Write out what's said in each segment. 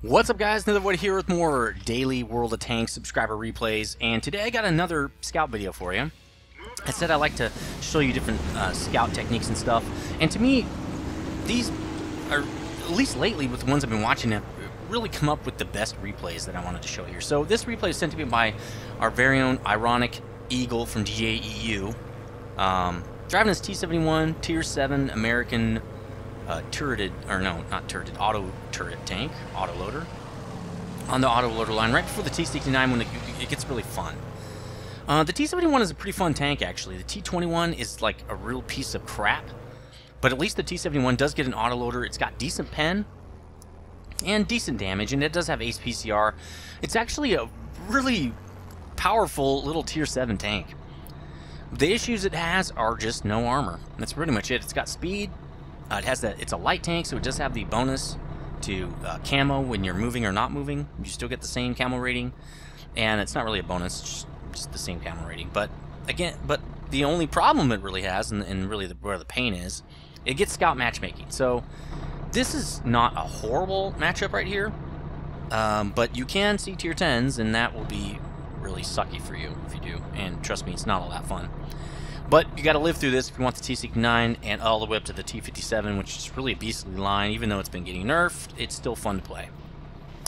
What's up, guys? Nethervvoid here with more daily World of Tanks subscriber replays, and today I got another scout video for you. I said I like to show you different scout techniques and stuff, and to me, these are, at least lately with the ones I've been watching, have really come up with the best replays that I wanted to show here. So this replay is sent to me by our very own Ironic Eagle from DJEU. Driving this T71 Tier 7 American turreted, or no, not turreted, auto turret tank, auto loader, on the auto loader line right before the T69 when it gets really fun. The T71 is a pretty fun tank, actually. The T21 is like a real piece of crap, but at least the T71 does get an auto loader. It's got decent pen and decent damage, and it does have ace PCR. It's actually a really powerful little Tier 7 tank. The issues it has are just no armor. That's pretty much it. It's got speed. It's a light tank, so it does have the bonus to camo when you're moving or not moving. You still get the same camo rating, and it's not really a bonus, it's just the same camo rating. But again, the only problem it really has, and really where the pain is, it gets scout matchmaking. So this is not a horrible matchup right here, but you can see tier 10s, and that will be really sucky for you if you do. And trust me, it's not all that fun. But you got to live through this if you want the T69 and all the way up to the T57, which is really a beastly line. Even though it's been getting nerfed, it's still fun to play.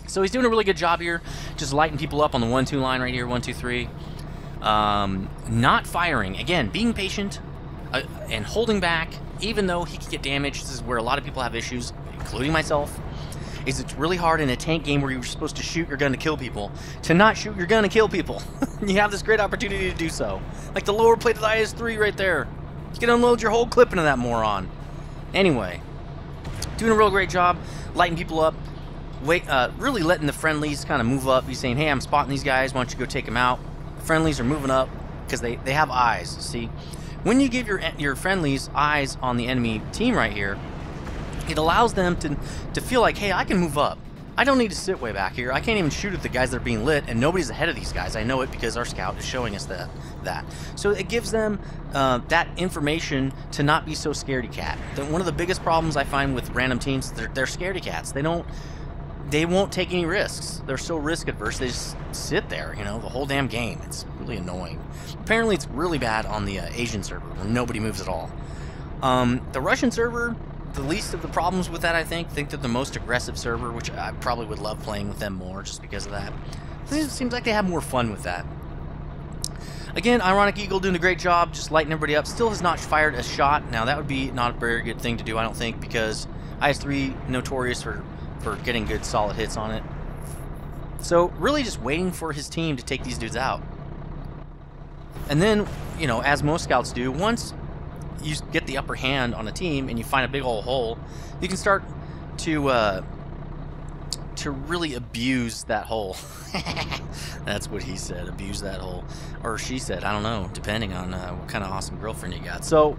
So he's doing a really good job here, just lighting people up on the 1-2 line right here, 1-2-3. Not firing. Again, being patient and holding back, even though he can get damaged. This is where a lot of people have issues, including myself. It's really hard in a tank game where you're supposed to shoot your gun to kill people, to not shoot your gun to kill people. You have this great opportunity to do so. Like the lower plated IS-3 right there. You can unload your whole clip into that moron. Anyway, doing a real great job, lighting people up, really letting the friendlies kind of move up. He's saying, hey, I'm spotting these guys, why don't you go take them out? The friendlies are moving up because they have eyes, see? When you give your friendlies eyes on the enemy team right here, it allows them to feel like, hey, I can move up. I don't need to sit way back here. I can't even shoot at the guys that are being lit, and nobody's ahead of these guys. I know it because our scout is showing us that. So it gives them that information to not be so scaredy cat. One of the biggest problems I find with random teams, they're scaredy cats. They won't take any risks. They're so risk adverse. They just sit there, you know, the whole damn game. It's really annoying. Apparently, it's really bad on the Asian server where nobody moves at all. The Russian server, the least of the problems with that, I think they're the most aggressive server, which I probably would love playing with them more just because of that. It seems like they have more fun with that. Again, Ironic Eagle doing a great job, just lighting everybody up. Still has not fired a shot. Now, that would be not a very good thing to do, I don't think, because IS-3 notorious for getting good solid hits on it. So, really just waiting for his team to take these dudes out. And then, you know, as most scouts do, once you get the upper hand on a team and you find a big old hole, you can start to really abuse that hole. That's what he said, abuse that hole. Or she said, I don't know, depending on what kind of awesome girlfriend you got. So,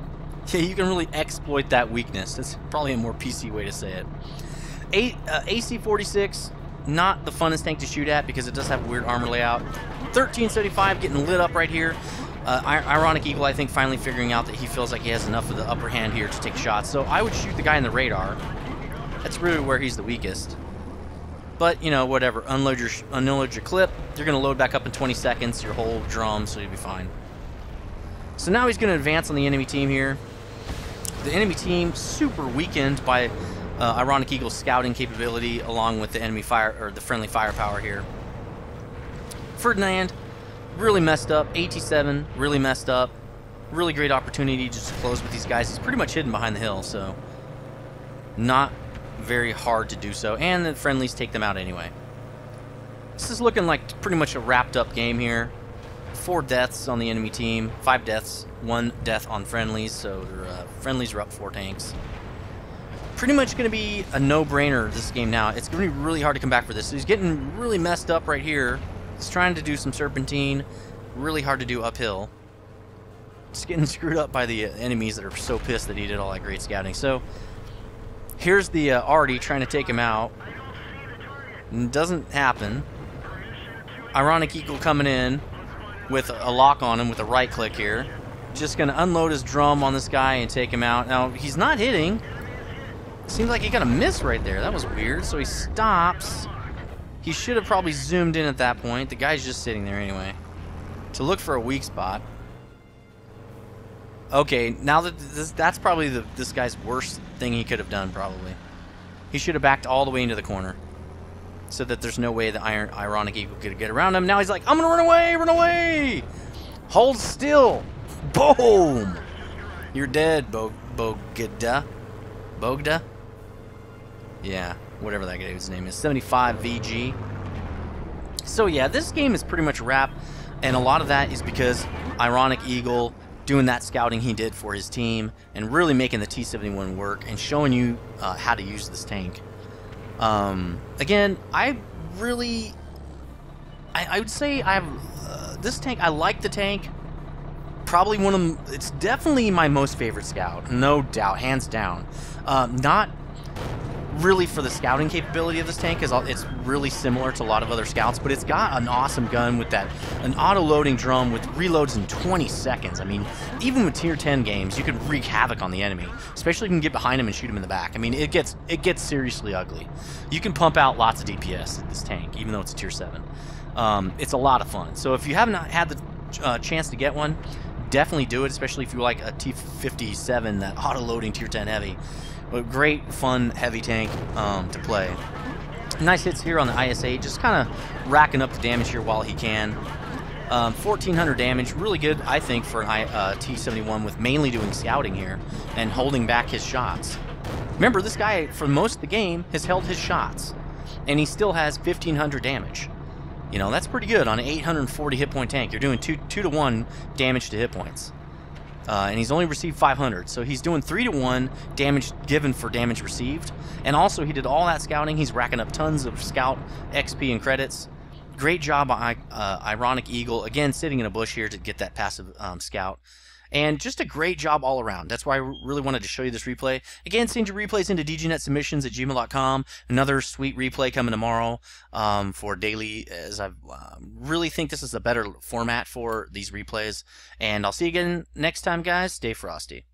yeah, you can really exploit that weakness. That's probably a more PC way to say it. AC-46, not the funnest tank to shoot at because it does have a weird armor layout. 1375 getting lit up right here. Ironic Eagle, I think, finally figuring out that he feels like he has enough of the upper hand here to take shots. So I would shoot the guy in the radar. That's really where he's the weakest. But, you know, whatever. Unload your clip. You're going to load back up in 20 seconds, your whole drum, so you'll be fine. So now he's going to advance on the enemy team here. The enemy team super weakened by Ironic Eagle's scouting capability along with the enemy fire, or the friendly firepower here. Ferdinand really messed up. AT7 really messed up. Really great opportunity just to close with these guys. He's pretty much hidden behind the hill, so not very hard to do so. And the friendlies take them out anyway. This is looking like pretty much a wrapped up game here. 4 deaths on the enemy team, 5 deaths, 1 death on friendlies, so friendlies are up 4 tanks. Pretty much going to be a no-brainer this game now. It's going to be really hard to come back for this. So he's getting really messed up right here. He's trying to do some serpentine, really hard to do uphill. Just getting screwed up by the enemies that are so pissed that he did all that great scouting. So here's the Artie trying to take him out. It doesn't happen. Ironic Eagle coming in with a lock on him with a right click here. Just going to unload his drum on this guy and take him out. Now, he's not hitting. Seems like he got a miss right there. That was weird. So he stops. He should have probably zoomed in at that point. The guy's just sitting there anyway. To look for a weak spot. Okay, now that that's probably this guy's worst thing he could have done, probably. He should have backed all the way into the corner, so that there's no way the Ironic Eagle could get around him. Now he's like, I'm gonna run away, run away! Hold still! Boom! You're dead, Bogda. Bogda? Yeah, whatever that guy's name is. 75 VG. So yeah, this game is pretty much a wrap, and a lot of that is because Ironic Eagle doing that scouting he did for his team and really making the T71 work and showing you how to use this tank. Again, I would say I have this tank. I like the tank. Probably one of them. It's definitely my most favorite scout, no doubt, hands down. Not really for the scouting capability of this tank, because it's really similar to a lot of other scouts, but it's got an awesome gun with an auto-loading drum with reloads in 20 seconds. I mean, even with tier 10 games, you can wreak havoc on the enemy, especially if you can get behind him and shoot him in the back. I mean, it gets seriously ugly. You can pump out lots of DPS with this tank, even though it's a tier 7. It's a lot of fun. So if you haven't had the chance to get one, definitely do it, especially if you like a T57, that auto-loading tier 10 heavy. But great, fun, heavy tank to play. Nice hits here on the IS-8, just kind of racking up the damage here while he can. 1,400 damage, really good, I think, for an T71 with mainly doing scouting here and holding back his shots. Remember, this guy, for most of the game, has held his shots, and he still has 1,500 damage. You know, that's pretty good on an 840 hit point tank. You're doing 2 to 1 damage to hit points. And he's only received 500, so he's doing 3 to 1 damage given for damage received. And also, he did all that scouting. He's racking up tons of scout XP and credits. Great job by Ironic Eagle, again sitting in a bush here to get that passive scout. And just a great job all around. That's why I really wanted to show you this replay. Again, send your replays into dgnetsubmissions@gmail.com. Another sweet replay coming tomorrow for daily, as I really think this is a better format for these replays. And I'll see you again next time, guys. Stay frosty.